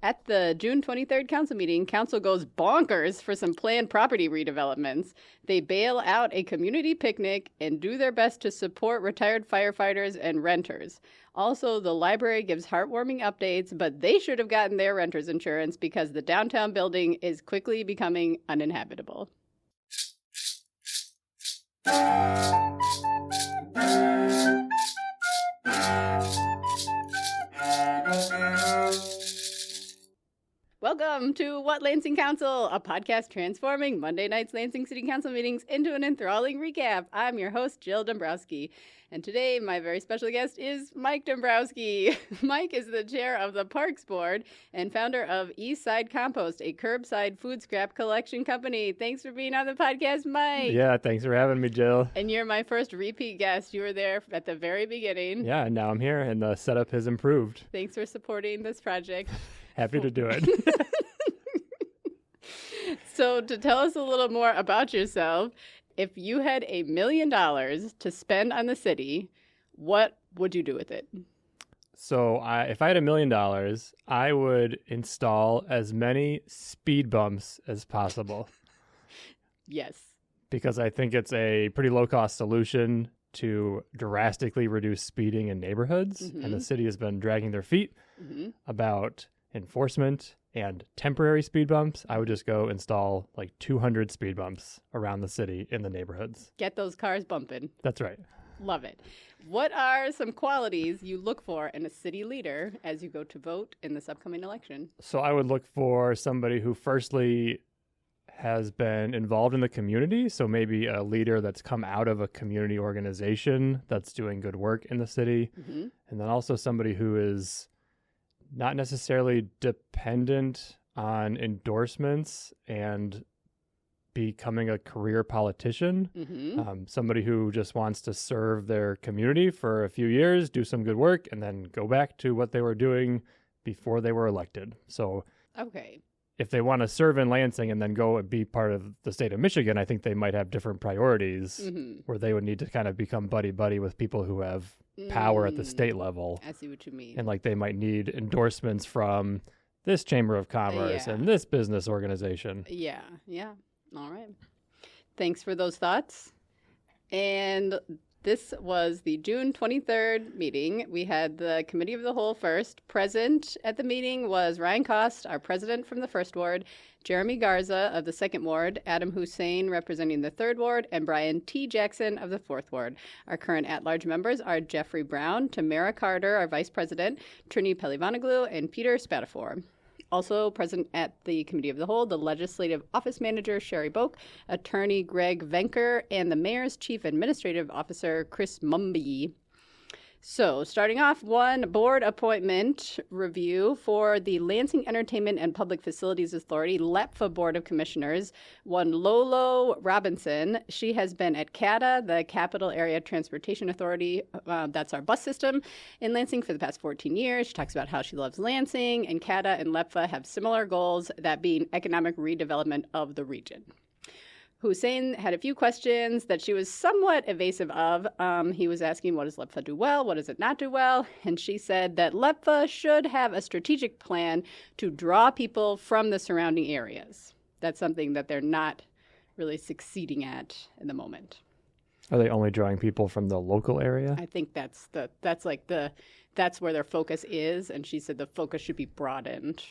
At the June 23rd council meeting, council goes bonkers for some planned property redevelopments. They bail out a community picnic and do their best to support retired firefighters and renters. Also, the library gives heartwarming updates, but they should have gotten their renter's insurance because the downtown building is quickly becoming uninhabitable. Welcome to What Lansing Council, a podcast transforming Monday night's Lansing City Council meetings into an enthralling recap. I'm your host, Jill Dombrowski, and today my very special guest is Mike Dombrowski. Mike is the chair of the Parks Board and founder of Eastside Compost, a curbside food scrap collection company. Thanks for being on the podcast, Mike. Yeah, thanks for having me, Jill. And you're my first repeat guest. You were there at the very beginning. Yeah, and now I'm here, and the setup has improved. Thanks for supporting this project. Happy to do it. So to tell us a little more about yourself, if you had $1 million to spend on the city, what would you do with it? So if I had $1 million, I would install as many speed bumps as possible. Yes. Because I think it's a pretty low-cost solution to drastically reduce speeding in neighborhoods. Mm-hmm. And the city has been dragging their feet about enforcement and temporary speed bumps. I would just go install like 200 speed bumps around the city in the neighborhoods. Get those cars bumping. That's right. Love it. What are some qualities you look for in a city leader as you go to vote in this upcoming election? So I would look for somebody who firstly has been involved in the community. So maybe a leader that's come out of a community organization that's doing good work in the city. Mm-hmm. And then also somebody who is not necessarily dependent on endorsements and becoming a career politician. Mm-hmm. Somebody who just wants to serve their community for a few years, do some good work, and then go back to what they were doing before they were elected. So okay, if they want to serve in Lansing and then go and be part of the state of Michigan, I think they might have different priorities where they would need to kind of become buddy-buddy with people who have power at the state level. I see what you mean. And like they might need endorsements from this Chamber of Commerce and this business organization. Yeah. All right. Thanks for those thoughts. And this was the June 23rd meeting. We had the Committee of the Whole first. Present at the meeting was Ryan Cost, our president from the 1st Ward, Jeremy Garza of the 2nd Ward, Adam Hussein representing the 3rd Ward, and Brian T. Jackson of the 4th Ward. Our current at-large members are Jeffrey Brown, Tamara Carter, our vice president, Trini Pelivanoglu, and Peter Spatafor. Also present at the Committee of the Whole, the Legislative Office Manager, Sherry Boak, Attorney Greg Venker, and the Mayor's Chief Administrative Officer, Chris Mumby. So, starting off, one board appointment review for the Lansing Entertainment and Public Facilities Authority, LEPFA Board of Commissioners, one Lolo Robinson. She has been at CADL, the Capital Area Transportation Authority. That's our bus system in Lansing for the past 14 years. She talks about how she loves Lansing, and CADL and LEPFA have similar goals, that being economic redevelopment of the region. Hussein had a few questions that she was somewhat evasive of. He was asking, what does LEPFA do well? What does it not do well? And she said that LEPFA should have a strategic plan to draw people from the surrounding areas. That's something that they're not really succeeding at in the moment. Are they only drawing people from the local area? I think that's where their focus is. And she said the focus should be broadened.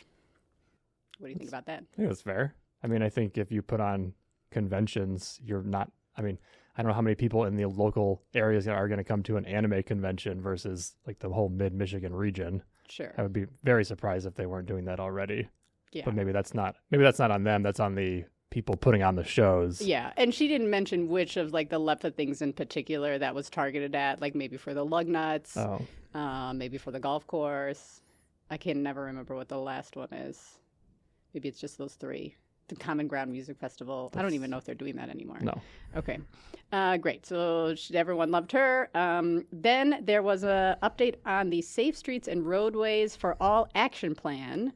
What do you think about that? I think that's fair. I mean, I think if you put on conventions, I don't know how many people in the local areas are going to come to an anime convention versus like the whole mid-Michigan region. Sure. I would be very surprised if they weren't doing that already. Yeah. But maybe that's not on them. That's on the people putting on the shows. Yeah. And she didn't mention which of like the LEPFA things in particular that was targeted at, like maybe for the lug nuts, maybe for the golf course. I can never remember what the last one is. Maybe it's just those 3. The Common Ground Music Festival. I don't even know if they're doing that anymore. No. Okay. Great. So everyone loved her. Then there was an update on the Safe Streets and Roadways for All action plan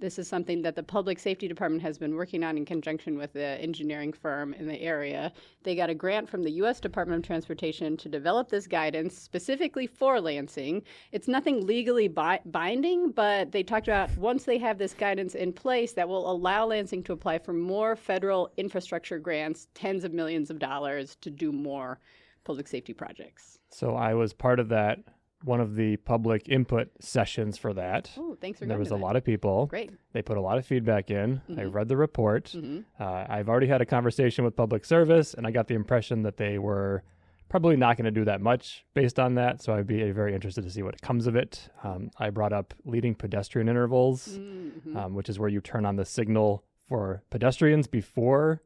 This is something that the Public Safety Department has been working on in conjunction with the engineering firm in the area. They got a grant from the U.S. Department of Transportation to develop this guidance specifically for Lansing. It's nothing legally binding, but they talked about once they have this guidance in place, that will allow Lansing to apply for more federal infrastructure grants, tens of millions of dollars, to do more public safety projects. So I was part of that, one of the public input sessions for that. Oh, thanks for There going was to a that. lot of people. Great. They put a lot of feedback in. I read the report. Mm-hmm. I've already had a conversation with public service, and I got the impression that they were probably not going to do that much based on that. So I'd be very interested to see what comes of it. I brought up leading pedestrian intervals, which is where you turn on the signal for pedestrians before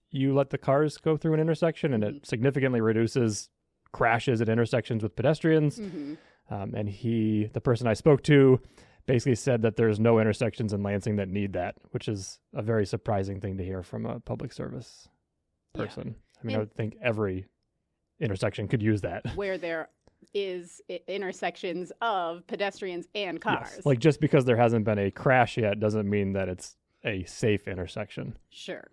you let the cars go through an intersection, and it significantly reduces crashes at intersections with pedestrians. And the person I spoke to, basically said that there's no intersections in Lansing that need that, which is a very surprising thing to hear from a public service person. Yeah. I mean, I would think every intersection could use that. Where there is intersections of pedestrians and cars. Yes. Like, just because there hasn't been a crash yet doesn't mean that it's a safe intersection. Sure.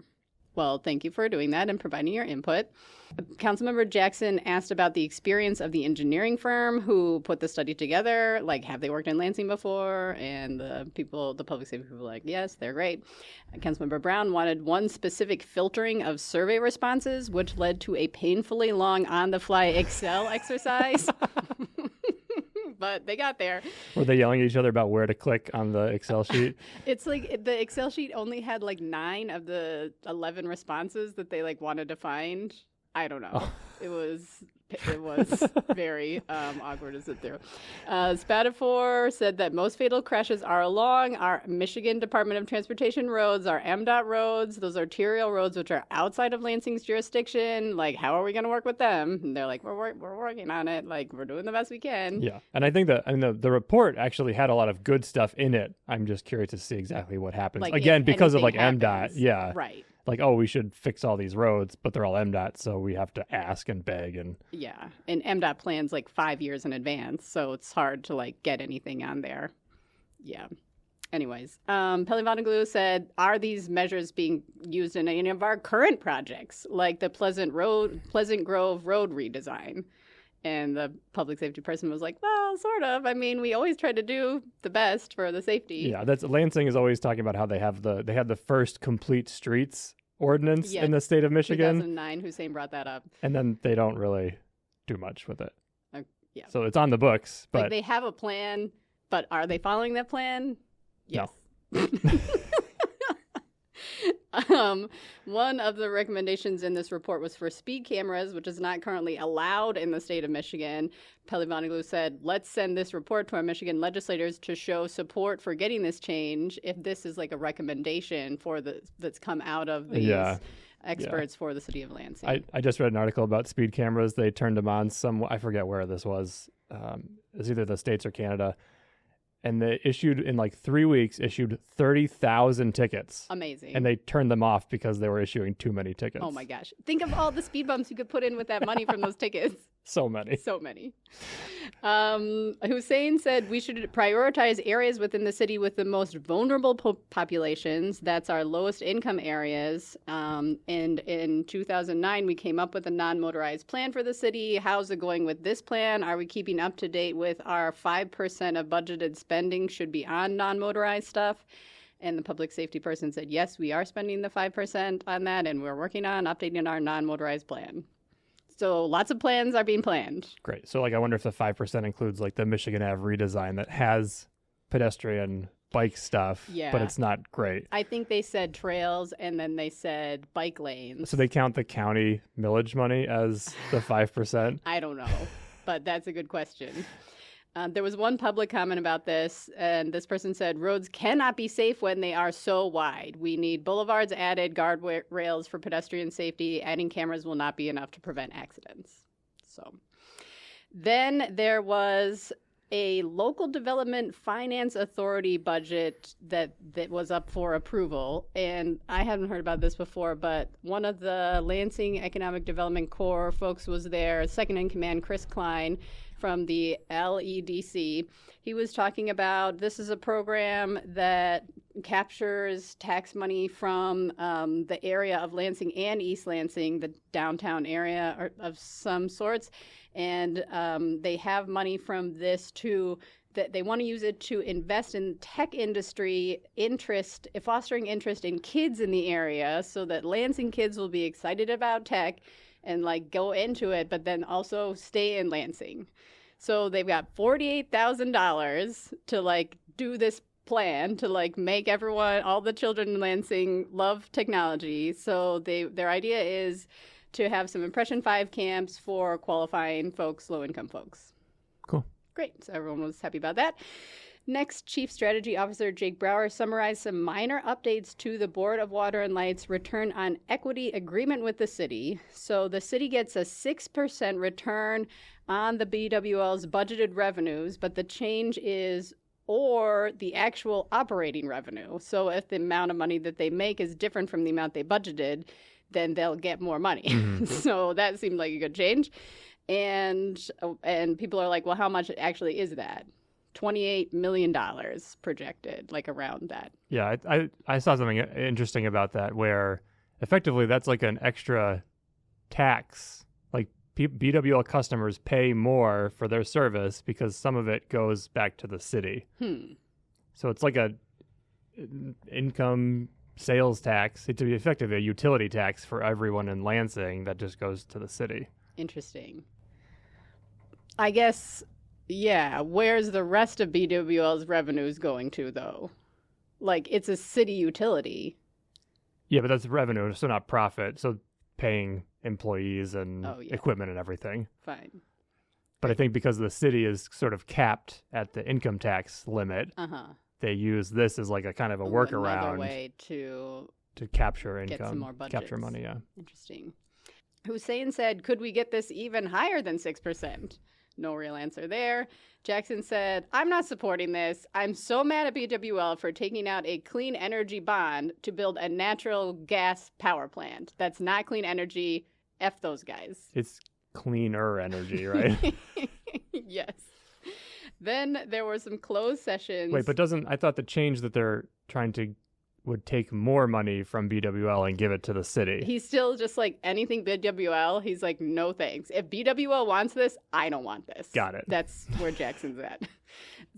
Well, thank you for doing that and providing your input. Councilmember Jackson asked about the experience of the engineering firm who put the study together. Like, have they worked in Lansing before? And the public safety people were like, yes, they're great. Councilmember Brown wanted one specific filtering of survey responses, which led to a painfully long on-the-fly Excel exercise. But they got there. Were they yelling at each other about where to click on the Excel sheet? It's like the Excel sheet only had like 9 of the 11 responses that they like wanted to find. I don't know. Oh. It was very awkward to sit through. Spatafor said that most fatal crashes are along our Michigan Department of Transportation roads, our MDOT roads, those arterial roads which are outside of Lansing's jurisdiction. Like, how are we going to work with them? And they're like, we're working on it. Like, we're doing the best we can. Yeah, and I think that the report actually had a lot of good stuff in it. I'm just curious to see exactly what happens. Like, again, because of like anything MDOT. happens. Yeah, Right. Like, oh, we should fix all these roads, but they're all MDOT, so we have to ask and beg. And yeah, and MDOT plans like 5 years in advance, so it's hard to like get anything on there. Yeah. Anyways, Peli Vonnegut said, are these measures being used in any of our current projects, like the Pleasant Grove Road redesign? And the public safety person was like, well, sort of. I mean, we always try to do the best for the safety. yeah, Lansing is always talking about how they had the first complete streets ordinance in the state of Michigan. 2009, Hussein brought that up. And then they don't really do much with it. Yeah. So it's on the books, but Like, they have a plan, but are they following that plan? Yes. No. One of the recommendations in this report was for speed cameras, which is not currently allowed in the state of Michigan. Peli Vonnegut said, let's send this report to our Michigan legislators to show support for getting this change if this is like a recommendation that's come out of these experts for the city of Lansing. I just read an article about speed cameras. They turned them on I forget where this was. It's either the States or Canada. And they in like 3 weeks, issued 30,000 tickets. Amazing. And they turned them off because they were issuing too many tickets. Oh my gosh. Think of all the speed bumps you could put in with that money from those tickets. So many. So many. Hussein said we should prioritize areas within the city with the most vulnerable populations. That's our lowest income areas. And in 2009, we came up with a non-motorized plan for the city. How's it going with this plan? Are we keeping up to date with our 5% of budgeted spending should be on non-motorized stuff? And the public safety person said, yes, we are spending the 5% on that, and we're working on updating our non-motorized plan. So lots of plans are being planned. Great. So I wonder if the 5% includes like the Michigan Ave redesign that has pedestrian bike stuff, but it's not great. I think they said trails and then they said bike lanes. So they count the county millage money as the 5%? I don't know, but that's a good question. There was one public comment about this, and this person said, roads cannot be safe when they are so wide. We need boulevards added, guardrails for pedestrian safety. Adding cameras will not be enough to prevent accidents. So then there was a local development finance authority budget that was up for approval. And I hadn't heard about this before, but one of the Lansing Economic Development Corps folks was there, second in command, Chris Klein, from the LEDC. He was talking about this is a program that captures tax money from the area of Lansing and East Lansing, the downtown area of some sorts. And they have money from this that they want to use it to invest in tech industry fostering interest in kids in the area so that Lansing kids will be excited about tech and like go into it, but then also stay in Lansing. So they've got $48,000 to like do this plan to like make all the children in Lansing love technology. So their idea is to have some Impression 5 camps for qualifying folks, low-income folks. Cool. Great. So everyone was happy about that. Next, Chief Strategy Officer Jake Brower summarized some minor updates to the Board of Water and Light's return on equity agreement with the city. So the city gets a 6% return on the BWL's budgeted revenues, but the change is or the actual operating revenue. So if the amount of money that they make is different from the amount they budgeted, then they'll get more money. Mm-hmm. So that seemed like a good change. And people are like, well, how much actually is that? $28 million projected, like around that. Yeah, I saw something interesting about that where effectively that's like an extra tax. Like BWL customers pay more for their service because some of it goes back to the city. So it's like a income sales tax. To be effective, a utility tax for everyone in Lansing that just goes to the city. Interesting. I guess... yeah, where's the rest of BWL's revenues going to, though? Like, it's a city utility. Yeah, but that's revenue, so not profit. So paying employees and equipment and everything. Fine. But I think because the city is sort of capped at the income tax limit, they use this as like a kind of a workaround. Another way to capture income. Get some more budgets. Capture money, yeah. Interesting. Hussein said, could we get this even higher than 6%? No real answer there. Jackson said, I'm not supporting this. I'm so mad at BWL for taking out a clean energy bond to build a natural gas power plant. That's not clean energy. F those guys. It's cleaner energy, right? Yes. Then there were some closed sessions. Wait, but I thought the change that they're trying to would take more money from BWL and give it to the city. He's still just like anything BWL. He's like, no thanks. If BWL wants this, I don't want this. Got it. That's where Jackson's at.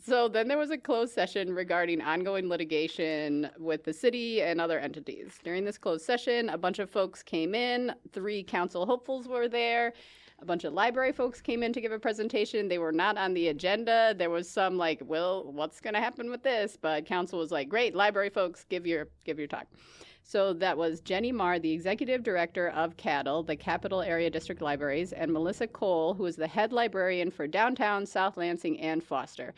So then there was a closed session regarding ongoing litigation with the city and other entities. During this closed session, a bunch of folks came in. 3 council hopefuls were there. A bunch of library folks came in to give a presentation. They were not on the agenda. There was some like, well, what's going to happen with this? But council was like, great, library folks, give your talk. So that was Jenny Marr, the executive director of CADL, the Capital Area District Libraries, and Melissa Cole, who is the head librarian for downtown, South Lansing, and Foster.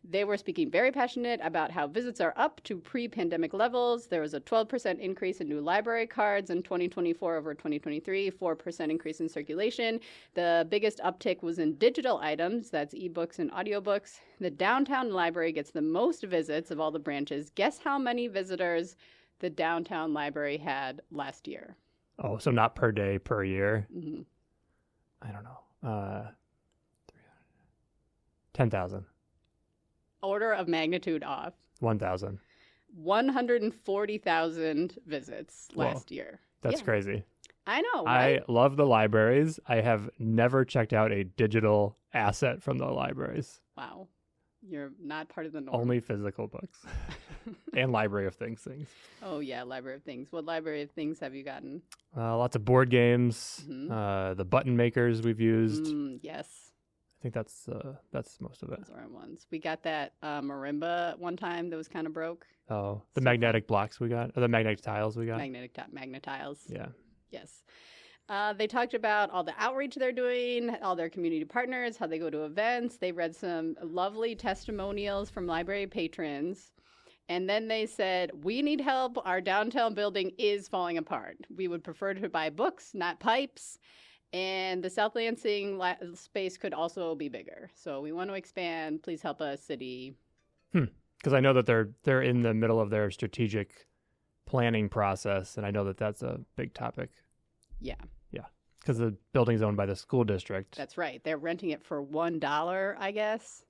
They were speaking very passionate about how visits are up to pre-pandemic levels. There was a 12% increase in new library cards in 2024 over 2023, 4% increase in circulation. The biggest uptick was in digital items, that's ebooks and audiobooks. The downtown library gets the most visits of all the branches. Guess how many visitors the downtown library had last year? Oh, so not per day, per year? Mm-hmm. I don't know. 10,000. Order of magnitude off. 1,000. 140,000 visits last year. That's crazy. I know, right? I love the libraries. I have never checked out a digital asset from the libraries. Wow. You're not part of the norm. Only physical books. And Library of Things. Oh, yeah, Library of Things. What Library of Things have you gotten? Lots of board games. Mm-hmm. The button makers we've used. Yes. I think that's most of it. Those are ones. We got that marimba one time that was kind of broke. Oh, the magnetic blocks we got, or the magnetic tiles we got. Magnet tiles. Yeah. Yes. They talked about all the outreach they're doing, all their community partners, how they go to events. They read some lovely testimonials from library patrons. And then they said, we need help. Our downtown building is falling apart. We would prefer to buy books, not pipes. And the South Lansing space could also be bigger. So we want to expand. Please help us, city. Because I know that they're in the middle of their strategic planning process, and I know that that's a big topic. Yeah. Yeah. Because the building's owned by the school district. That's right. They're renting it for $1, I guess.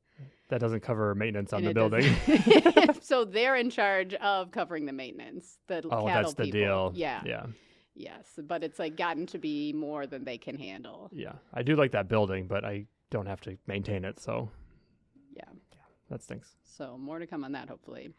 That doesn't cover maintenance on And the it building. doesn't- So they're in charge of covering the maintenance. The Oh, cattle that's the people. deal. Yeah. Yeah. Yes, but it's like gotten to be more than they can handle. Yeah. I do like that building, but I don't have to maintain it. So, Yeah. that stinks. So more to come on that, hopefully.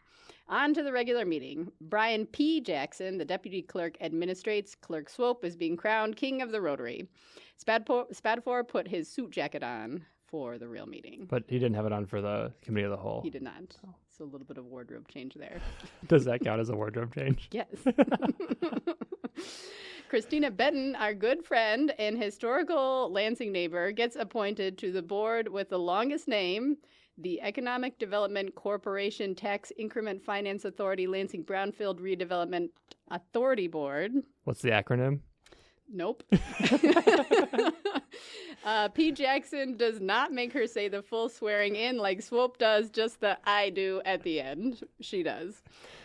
On to the regular meeting. Brian P. Jackson, the deputy clerk, administrates. Clerk Swope is being crowned king of the Rotary. Spadafor put his suit jacket on for the real meeting. But he didn't have it on for the committee of the whole. He did not. So a little bit of wardrobe change there. Does that count as a wardrobe change? Yes. Christina Benton, our good friend and historical Lansing neighbor, gets appointed to the board with the longest name, the Economic Development Corporation Tax Increment Finance Authority Lansing Brownfield Redevelopment Authority Board. What's the acronym? Nope. P. Jackson does not make her say the full swearing in like Swope does, just the I do at the end. She does.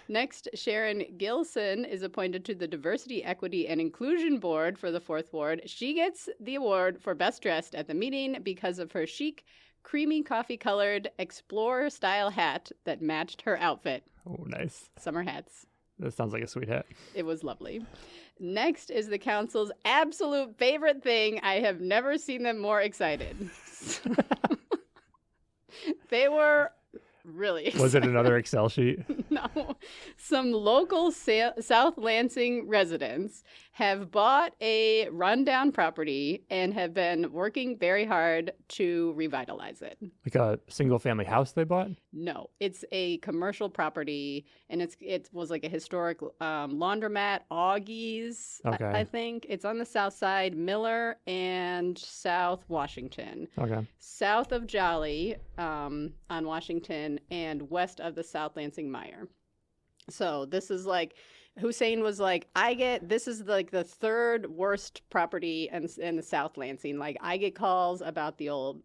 Next, Sharon Gilson is appointed to the Diversity, Equity, and Inclusion Board for the 4th Ward. She gets the award for Best Dressed at the meeting because of her chic, creamy coffee-colored Explorer-style hat that matched her outfit. Oh, nice. Summer hats. That sounds like a sweet hat. It was lovely. Next is the council's absolute favorite thing. I have never seen them more excited. They were really excited. Was it another Excel sheet? No. Some local South Lansing residents have bought a rundown property and have been working very hard to revitalize it. Like a single family house they bought? No, it's a commercial property, and it was like a historic laundromat, Augie's, Okay. I think. It's on the south side, Miller and South Washington. Okay. South of Jolly on Washington and west of the South Lansing Mire. So this is like, Hussein was like, this is like the 3rd worst property in the South Lansing. Like, I get calls about the old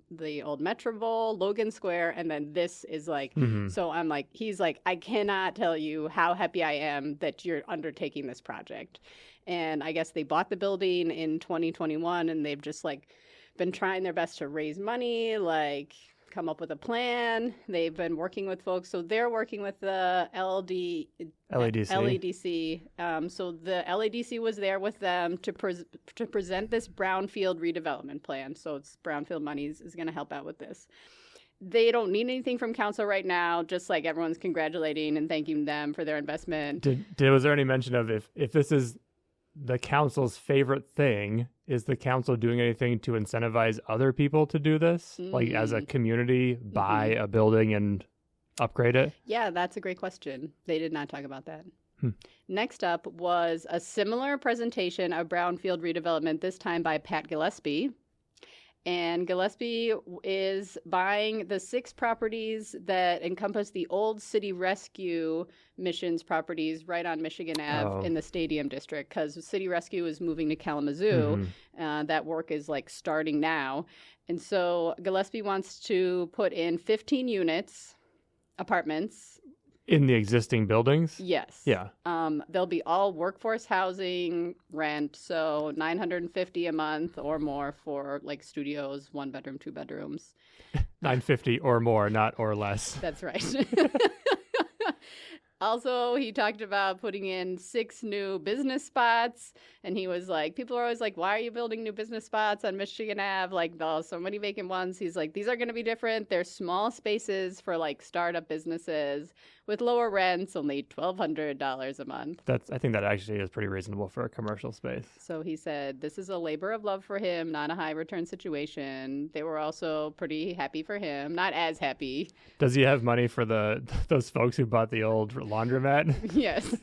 Metro Bowl, Logan Square, and then this is like, So I'm like, he's like, I cannot tell you how happy I am that you're undertaking this project. And I guess they bought the building in 2021, and they've just like been trying their best to raise money, like come up with a plan. They've been working with folks. So they're working with the LADC. So the LADC was there with them to present this brownfield redevelopment plan. So it's brownfield monies is going to help out with this. They don't need anything from council right now, just like everyone's congratulating and thanking them for their investment. Was there any mention of if this is the council's favorite thing, is the council doing anything to incentivize other people to do this? Like as a community, buy a building and upgrade it? Yeah, that's a great question. They did not talk about that. Next up was a similar presentation of brownfield redevelopment, this time by Pat Gillespie. And Gillespie is buying the 6 properties that encompass the old City Rescue Missions properties right on Michigan Ave in the Stadium District, because City Rescue is moving to Kalamazoo. That work is like starting now. And so Gillespie wants to put in 15 units, apartments. In the existing buildings? Yes. Yeah. They'll be all workforce housing rent, so $950 a month or more for like studios, 1 bedroom, 2 bedrooms. $950 or more, not or less. That's right. Also, he talked about putting in 6 new business spots, and he was like, people are always like, why are you building new business spots on Michigan Ave? Like, so many vacant ones. He's like, these are going to be different. They're small spaces for like startup businesses with lower rents, only $1,200 a month. I think that actually is pretty reasonable for a commercial space. So he said this is a labor of love for him, not a high return situation. They were also pretty happy for him, not as happy. Does he have money for those folks who bought the old laundromat? Yes.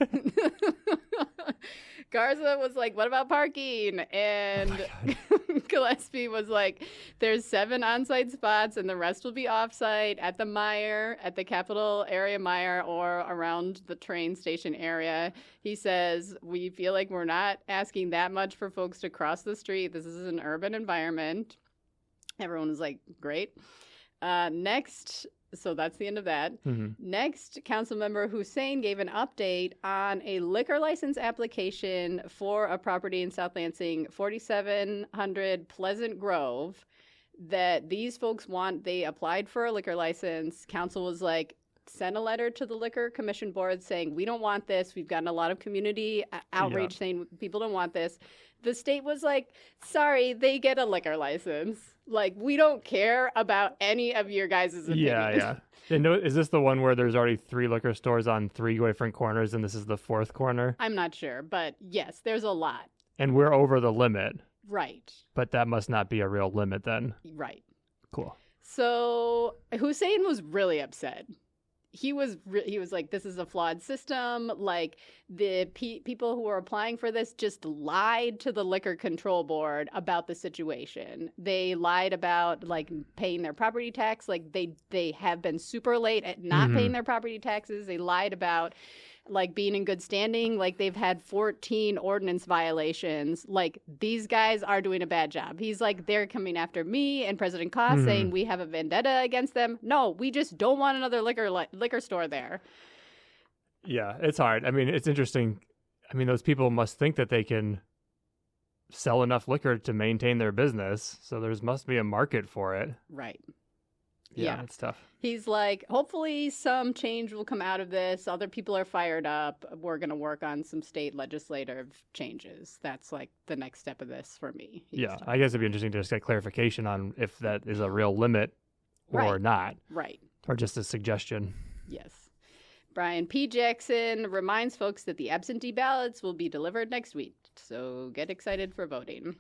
Garza was like, what about parking? And Gillespie was like, there's 7 on-site spots and the rest will be off-site at the Mire, at the Capital Area Mire, or around the train station area. He says, we feel like we're not asking that much for folks to cross the street. This is an urban environment. Everyone was like, great. Next, so that's the end of that. Next, Councilmember Hussein gave an update on a liquor license application for a property in South Lansing, 4700 Pleasant Grove. that these folks they applied for a liquor license. Council was like, sent a letter to the Liquor Commission Board saying, we don't want this. We've gotten a lot of community outrage saying people don't want this. The state was like, sorry, they get a liquor license. Like, we don't care about any of your guys' opinions. Yeah. And is this the one where there's already 3 liquor stores on 3 different corners and this is the 4th corner? I'm not sure, but yes, there's a lot. And we're over the limit. Right. But that must not be a real limit then. Right. Cool. So Hussein was really upset. He was like, this is a flawed system. Like, the people who are applying for this just lied to the Liquor Control Board about the situation. They lied about, like, paying their property tax. Like, they have been super late at not paying their property taxes. They lied about, like, being in good standing. Like, they've had 14 ordinance violations. Like, these guys are doing a bad job. He's like, they're coming after me and President Koss saying we have a vendetta against them. No, we just don't want another liquor store there. Yeah, it's hard. I mean, it's interesting. I mean, those people must think that they can sell enough liquor to maintain their business. So there must be a market for it. Right. Yeah, it's tough. He's like, hopefully some change will come out of this. Other people are fired up. We're going to work on some state legislative changes. That's like the next step of this for me. Yeah, I guess it'd be interesting to just get clarification on if that is a real limit or not. Right. Or just a suggestion. Yes. Brian P. Jackson reminds folks that the absentee ballots will be delivered next week. So get excited for voting.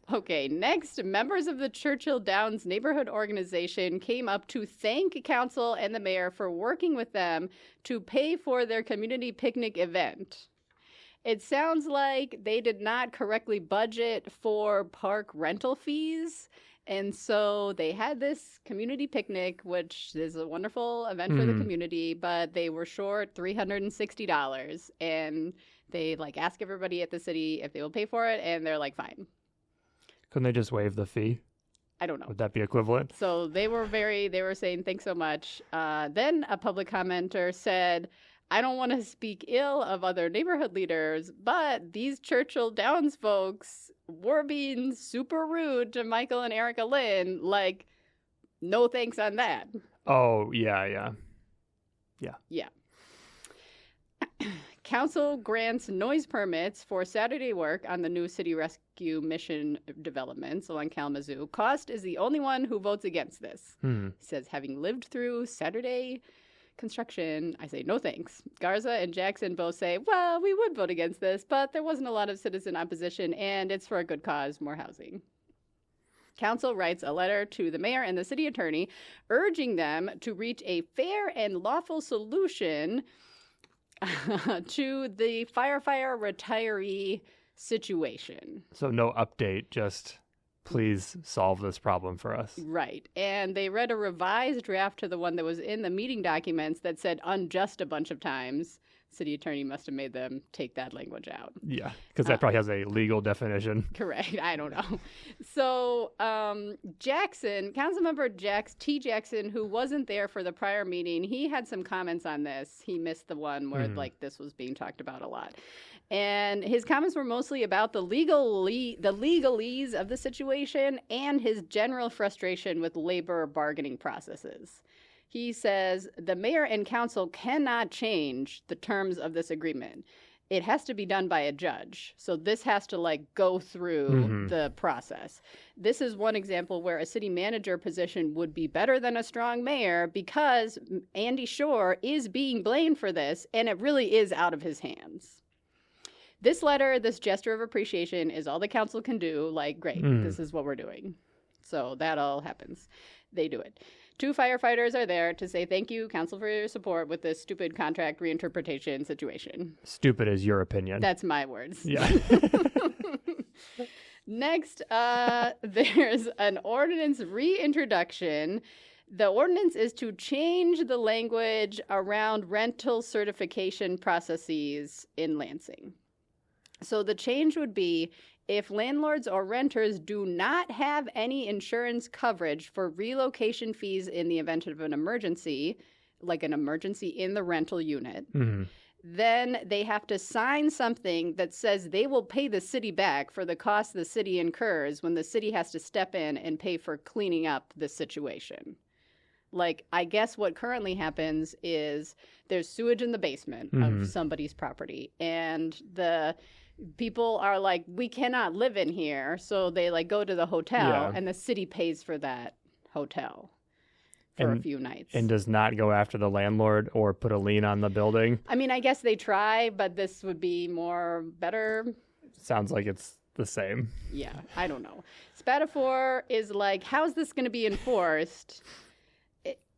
Okay, next, members of the Churchill Downs Neighborhood Organization came up to thank council and the mayor for working with them to pay for their community picnic event. It sounds like they did not correctly budget for park rental fees, and so they had this community picnic, which is a wonderful event for the community, but they were short $360, and they like ask everybody at the city if they will pay for it, and they're like, fine. Couldn't they just waive the fee? I don't know. Would that be equivalent? So they were saying, thanks so much. Then a public commenter said, I don't want to speak ill of other neighborhood leaders, but these Churchill Downs folks were being super rude to Michael and Erica Lynn. Like, no thanks on that. Oh, yeah. Council grants noise permits for Saturday work on the new city rescue mission developments along Kalamazoo. Cost is the only one who votes against this. He says, having lived through Saturday construction, I say no thanks. Garza and Jackson both say, well, we would vote against this, but there wasn't a lot of citizen opposition, and it's for a good cause, more housing. Council writes a letter to the mayor and the city attorney urging them to reach a fair and lawful solution to the firefighter retiree situation. So no update, just please solve this problem for us. Right. And they read a revised draft to the one that was in the meeting documents that said unjust a bunch of times. City attorney must have made them take that language out. Yeah, because that probably has a legal definition. Correct. I don't know. So Jackson, Councilmember T. Jackson, who wasn't there for the prior meeting, he had some comments on this. He missed the one where like this was being talked about a lot. And his comments were mostly about the legalese of the situation and his general frustration with labor bargaining processes. He says the mayor and council cannot change the terms of this agreement. It has to be done by a judge. So this has to like go through the process. This is one example where a city manager position would be better than a strong mayor because Andy Shore is being blamed for this, and it really is out of his hands. This letter, this gesture of appreciation is all the council can do. Like, great, this is what we're doing. So that all happens. They do it. 2 firefighters are there to say thank you, council, for your support with this stupid contract reinterpretation situation. Stupid is your opinion. That's my words. Yeah. Next, there's an ordinance reintroduction. The ordinance is to change the language around rental certification processes in Lansing. So the change would be if landlords or renters do not have any insurance coverage for relocation fees in the event of an emergency, like an emergency in the rental unit, then they have to sign something that says they will pay the city back for the cost the city incurs when the city has to step in and pay for cleaning up the situation. Like, I guess what currently happens is there's sewage in the basement of somebody's property, and the people are like, we cannot live in here, so they like go to the hotel, and the city pays for that hotel for a few nights. And does not go after the landlord or put a lien on the building. I mean, I guess they try, but this would be better. Sounds like it's the same. Yeah, I don't know. Spatafor is like, how's this going to be enforced?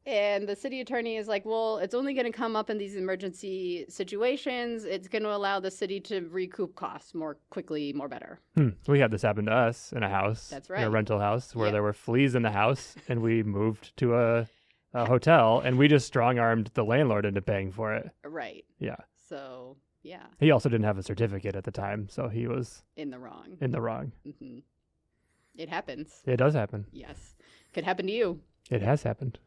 And the city attorney is like, well, it's only going to come up in these emergency situations. It's going to allow the city to recoup costs more quickly, more better. We had this happen to us in a house. That's right. In a rental house where there were fleas in the house, and we moved to a hotel, and we just strong-armed the landlord into paying for it. Right. Yeah. So, yeah. He also didn't have a certificate at the time, so he was in the wrong. Mm-hmm. It happens. It does happen. Yes. Could happen to you. It has happened.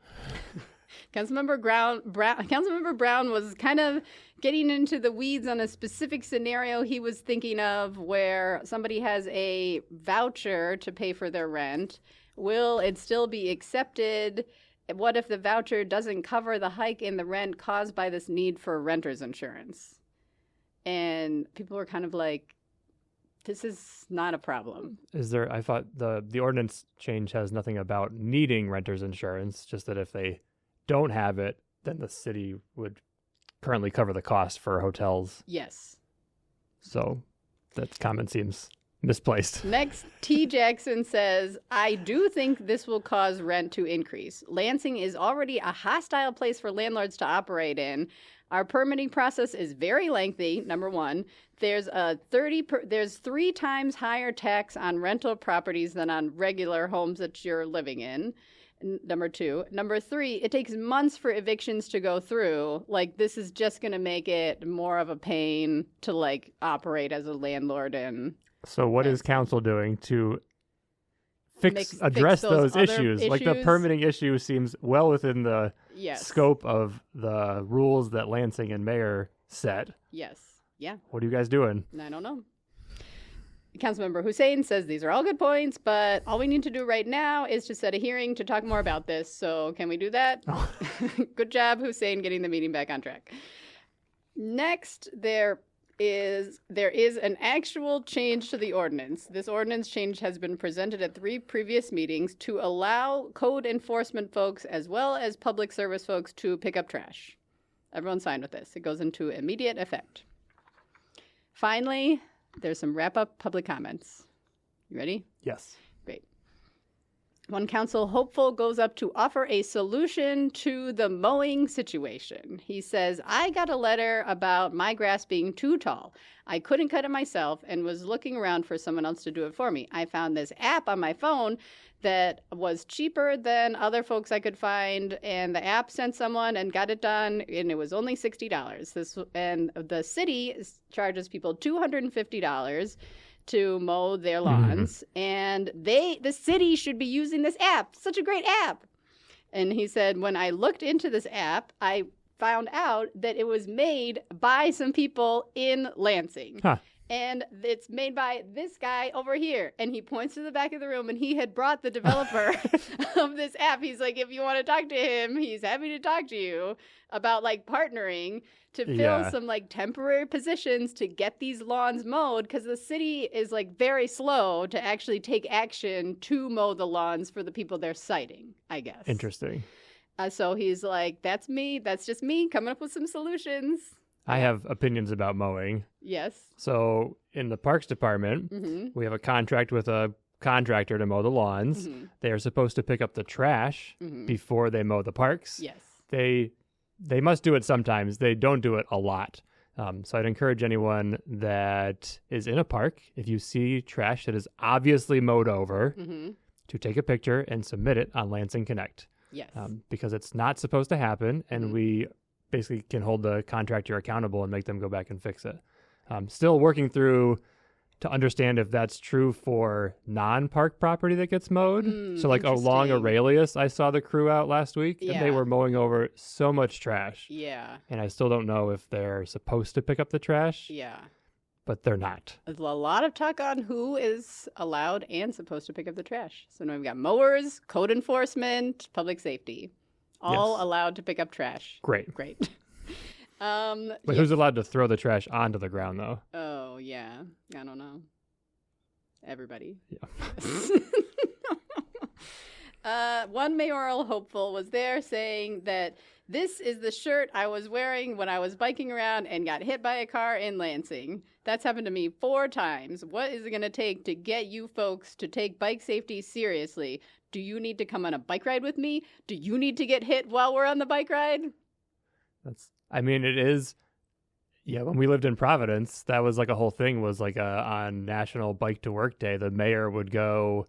Councilmember Brown was kind of getting into the weeds on a specific scenario he was thinking of where somebody has a voucher to pay for their rent. Will it still be accepted? What if the voucher doesn't cover the hike in the rent caused by this need for renter's insurance? And people were kind of like, this is not a problem. I thought the ordinance change has nothing about needing renter's insurance, just that if they don't have it, then the city would currently cover the cost for hotels. Yes. So that comment seems misplaced. Next, T. Jackson says, I do think this will cause rent to increase. Lansing is already a hostile place for landlords to operate in. Our permitting process is very lengthy, number one. There's 3 times higher tax on rental properties than on regular homes that you're living in. Number 2. Number 3, it takes months for evictions to go through. Like, this is just going to make it more of a pain to, like, operate as a landlord. And so what is council doing to address those issues? Like, the permitting issue seems well within the scope of the rules that Lansing and mayor set. Yes. Yeah. What are you guys doing? I don't know. Councilmember Hussein says these are all good points, but all we need to do right now is to set a hearing to talk more about this. So can we do that? Oh. Good job, Hussein, getting the meeting back on track. Next, there is an actual change to the ordinance. This ordinance change has been presented at 3 previous meetings to allow code enforcement folks as well as public service folks to pick up trash. Everyone's fine with this. It goes into immediate effect. Finally, there's some wrap-up public comments. You ready? Yes. Great. One council hopeful goes up to offer a solution to the mowing situation. He says, I got a letter about my grass being too tall. I couldn't cut it myself and was looking around for someone else to do it for me. I found this app on my phone that was cheaper than other folks I could find, and the app sent someone and got it done, and it was only $60. And the city charges people $250 to mow their lawns, and the city should be using this app. Such a great app. And he said, when I looked into this app, I found out that it was made by some people in Lansing. Huh. And it's made by this guy over here. And he points to the back of the room, and he had brought the developer of this app. He's like, if you want to talk to him, he's happy to talk to you about, like, partnering to fill some, like, temporary positions to get these lawns mowed, because the city is, like, very slow to actually take action to mow the lawns for the people they're citing, I guess. Interesting. So he's like, that's me. That's just me coming up with some solutions. I have opinions about mowing. Yes. So in the Parks Department, we have a contract with a contractor to mow the lawns. They are supposed to pick up the trash before they mow the parks. Yes. They must do it sometimes. They don't do it a lot. So I'd encourage anyone that is in a park, if you see trash that is obviously mowed over, to take a picture and submit it on Lansing Connect. Yes. Because it's not supposed to happen, and we basically can hold the contractor accountable and make them go back and fix it. Still working through to understand if that's true for non-park property that gets mowed. So like along interesting. Aurelius, I saw the crew out last week and they Yeah. were mowing over so much trash. Yeah. And I still don't know if they're supposed to pick up the trash, Yeah. but they're not. There's a lot of talk on who is allowed and supposed to pick up the trash. So now we've got mowers, code enforcement, public safety, all Yes. allowed to pick up trash. Great. Great. But yeah. who's allowed to throw the trash onto the ground though? Oh, yeah. I don't know. Everybody. Yeah. One mayoral hopeful was there saying that this is the shirt I was wearing when I was biking around and got hit by a car in Lansing. That's happened to me 4 times. What is it going to take to get you folks to take bike safety seriously? Do you need to come on a bike ride with me? Do you need to get hit while we're on the bike ride? It is. Yeah, when we lived in Providence, that was like a whole thing was like on National Bike to Work Day, the mayor would go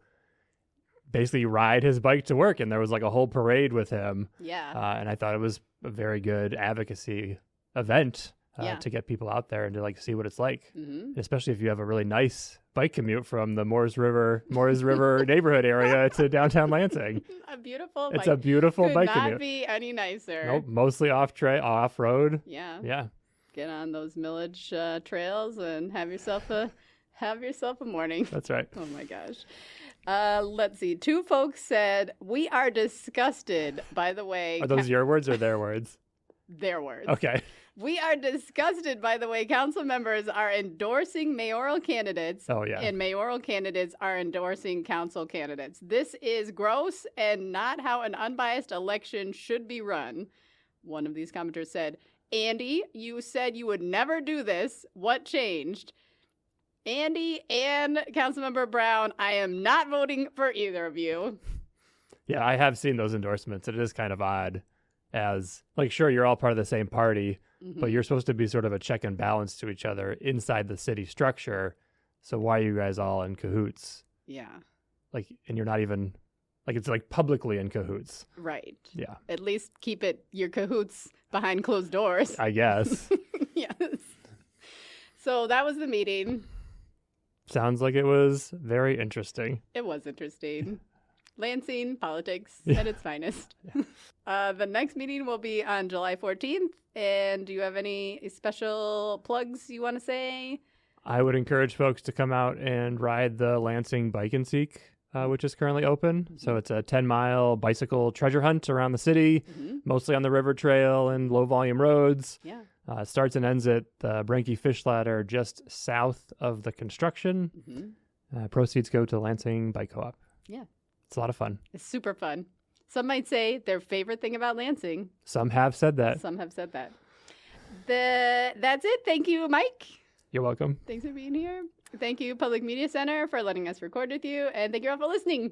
basically ride his bike to work. And there was like a whole parade with him. Yeah. And I thought it was a very good advocacy event Yeah. to get people out there and to like see what it's like, Mm-hmm. especially if you have a really nice bike commute from the Moores River neighborhood area to downtown Lansing. A beautiful It's bike. a beautiful Could bike not commute. be any nicer. Nope, mostly off road. Yeah. Yeah. Get on those millage trails and have yourself a morning. That's right. Oh my gosh. Let's see. 2 folks said, "We are disgusted by the way." Are those your words or their words? Their words. Okay. "We are disgusted by the way council members are endorsing mayoral candidates Oh, yeah. and mayoral candidates are endorsing council candidates. This is gross and not how an unbiased election should be run." One of these commenters said, "Andy, you said you would never do this. What changed?" Andy and Councilmember Brown, I am not voting for either of you. Yeah, I have seen those endorsements. It is kind of odd as, like, sure, you're all part of the same party, but you're supposed to be sort of a check and balance to each other inside the city structure. So why are you guys all in cahoots? Yeah, Like, and you're not even, like, it's like publicly in cahoots. right. Yeah, At least keep your cahoots behind closed doors. I guess. Yes. So that was the meeting. Sounds like it was very interesting. It was interesting. Lansing politics Yeah. at its finest. The next meeting will be on July 14th. And do you have any special plugs you want to say? I would encourage folks to come out and ride the Lansing Bike and Seek, which is currently open. So it's a 10-mile bicycle treasure hunt around the city, mostly on the river trail and low-volume roads. Yeah. It starts and ends at the Branky Fish Ladder just south of the construction. Proceeds go to Lansing Bike Co-op. Yeah. It's a lot of fun. It's super fun. Some might say their favorite thing about Lansing. Some have said that. Some have said that. That's it. Thank you, Mike. You're welcome. Thanks for being here. Thank you, Public Media Center, for letting us record with you. And thank you all for listening.